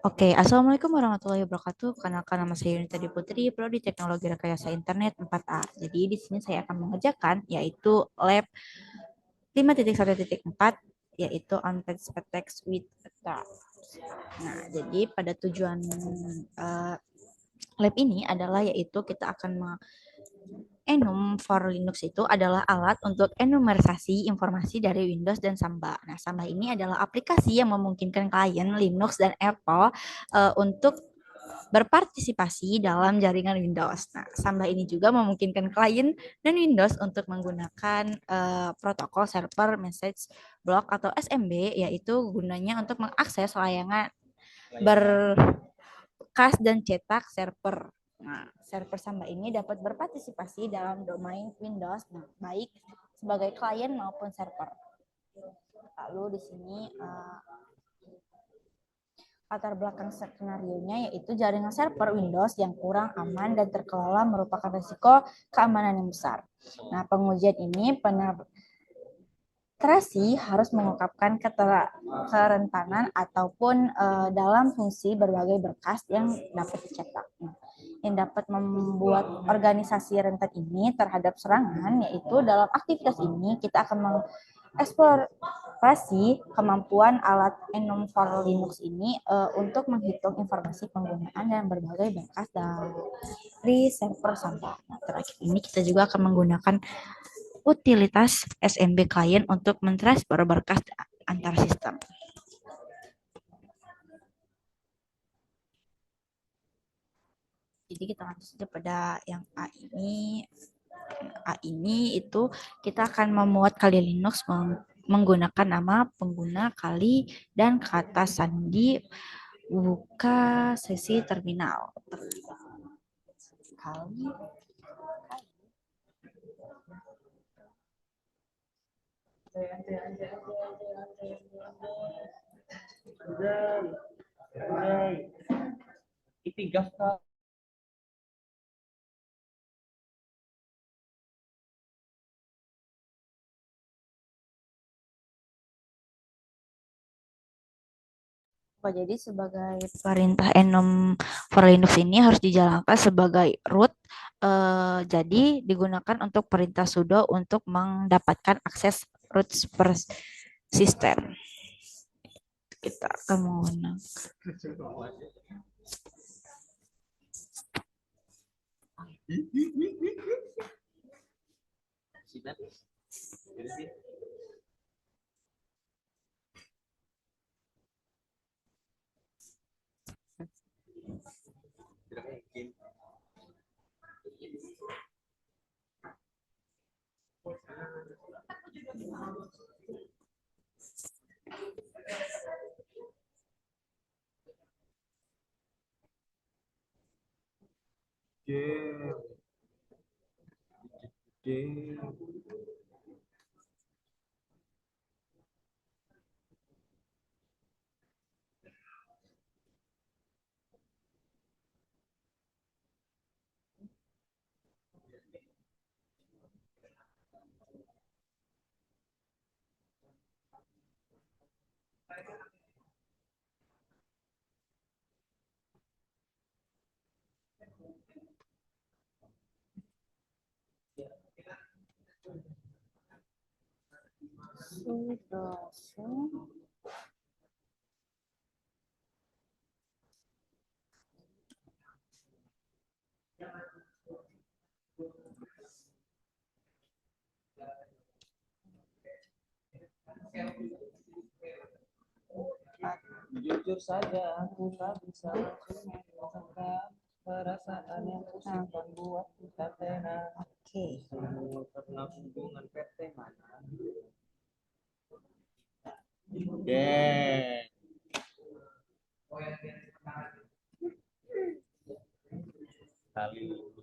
Oke, Assalamualaikum warahmatullahi wabarakatuh. Perkenalkan nama saya Yunita Dwi Putri, Prodi Teknologi Rekayasa Internet 4A. Jadi di sini saya akan mengerjakan yaitu lab 5.1.4 yaitu on text text with data. Nah, jadi pada tujuan uh, lab ini adalah yaitu kita akan Enum for Linux itu adalah alat untuk enumerisasi informasi dari Windows dan Samba. Nah, Samba ini adalah aplikasi yang memungkinkan klien Linux dan Apple untuk berpartisipasi dalam jaringan Windows. Nah, Samba ini juga memungkinkan klien dan Windows untuk menggunakan protokol server message block atau SMB, yaitu gunanya untuk mengakses layanan berkas dan cetak server. Nah, server Samba ini dapat berpartisipasi dalam domain Windows, nah, baik sebagai klien maupun server. Lalu di sini latar belakang skenario-nya yaitu jaringan server Windows yang kurang aman dan terkelola merupakan risiko keamanan yang besar. Nah, pengujian ini penetrasi harus mengungkapkan kerentanan ataupun dalam fungsi berbagai berkas yang dapat dicetak. Yang dapat membuat organisasi rentan ini terhadap serangan, yaitu dalam aktivitas ini kita akan mengeksplorasi kemampuan alat Enum for Linux ini untuk menghitung informasi penggunaan dan berbagai berkas dari server Samba. Nah, terakhir ini kita juga akan menggunakan utilitas SMB client untuk mentransfer berkas antar sistem. Jadi kita lanjut saja pada yang A ini. A ini itu kita akan memuat kali Linux menggunakan nama pengguna kali dan kata sandi buka sesi terminal. Kali Itigas ka. jadi sebagai perintah enum for Linux ini harus dijalankan sebagai root. Jadi digunakan untuk perintah sudo untuk mendapatkan akses root persistent. Kita akan menggunakan sudo. Jujur saja, aku tak bisa langsung mengungkapkan perasaan yang kusimpan buat kita tenang. Oke. Karena hubungan PT mana? Yeah. Kali.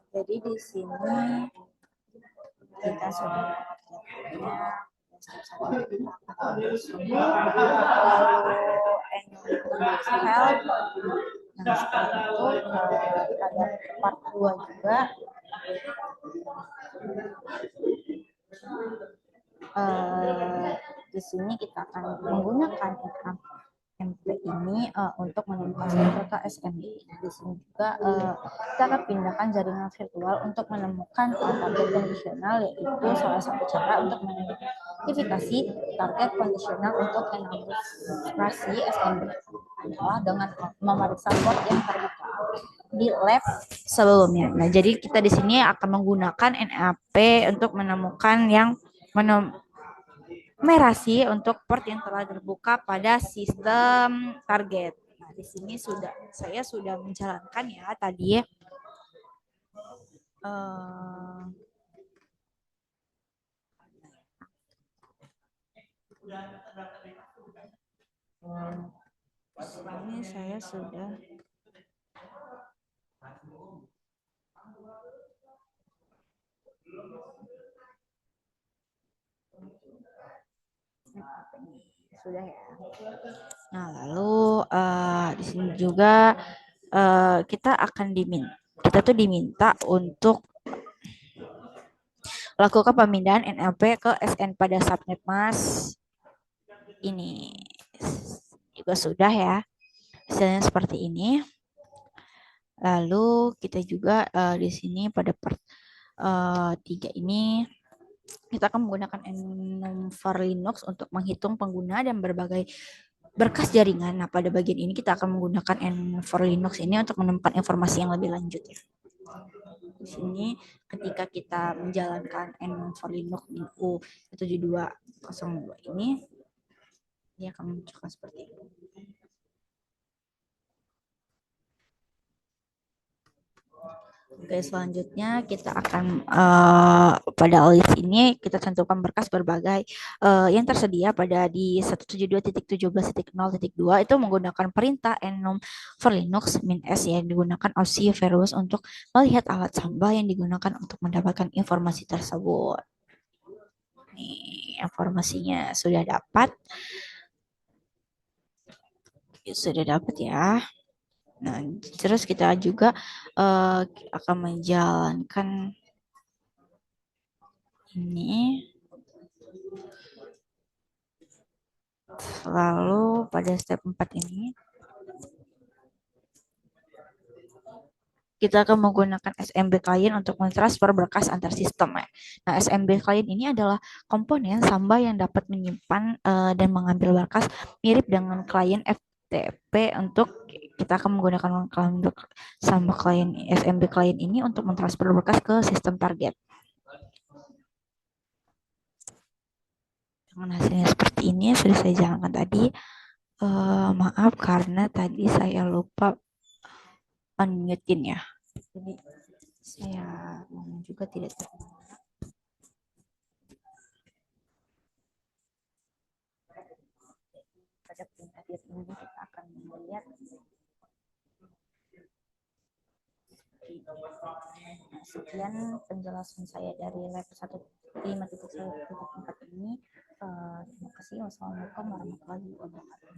Jadi di sini kita sudah mengerjakannya. Step 1 kita akan lalu help. Nah, setelah itu pada part 2 juga di sini kita akan menggunakan MP ini untuk menemukan server ke SMB. Di sini juga kita akan pindahkan jaringan virtual untuk menemukan target kondisional, yaitu salah satu cara untuk mengidentifikasi target kondisional untuk enable SMB adalah dengan memeriksa port yang terbuka di lab sebelumnya. Nah, jadi kita di sini akan menggunakan NAP untuk menemukan yang merasi untuk port yang telah terbuka pada sistem target. Nah, di sini saya sudah menjalankan ya tadi. Ini saya sudah sudah ya. Nah, lalu di sini juga kita tuh diminta untuk lakukan pemindahan NLP ke SN pada subnet mas. Ini juga sudah ya. Misalnya seperti ini. Lalu kita juga di sini pada part 3 ini kita akan menggunakan enum for Linux untuk menghitung pengguna dan berbagai berkas jaringan. Nah, pada bagian ini kita akan menggunakan enum for Linux ini untuk menemukan informasi yang lebih lanjut ya. Di sini ketika kita menjalankan enum for Linux info 7202 ini dia akan menunjukkan seperti ini. Oke, selanjutnya kita akan pada list ini kita tentukan berkas berbagai yang tersedia pada di 172.17.0.2 itu menggunakan perintah enum for Linux -s yang digunakan Aussie Verus untuk melihat alat samba yang digunakan untuk mendapatkan informasi tersebut. Nih, informasinya sudah dapat. Sudah dapat ya. Nah, terus kita juga akan menjalankan ini. Lalu pada step 4 ini kita akan menggunakan SMB client untuk mentransfer berkas antar sistem ya. Nah, SMB client ini adalah komponen Samba yang dapat menyimpan dan mengambil berkas mirip dengan klien FTP. Untuk kita akan menggunakan Samba client SMB client ini untuk mentransfer berkas ke sistem target. Dengan hasilnya seperti ini sudah saya jalankan tadi. Maaf karena tadi saya lupa unmute-in ya. Jadi saya ngomong juga tidak terdengar. Pada perintah ini kita akan melihat sekian penjelasan saya dari lab 1.5.1.4 ini. Terima kasih. Wassalamualaikum warahmatullahi wabarakatuh.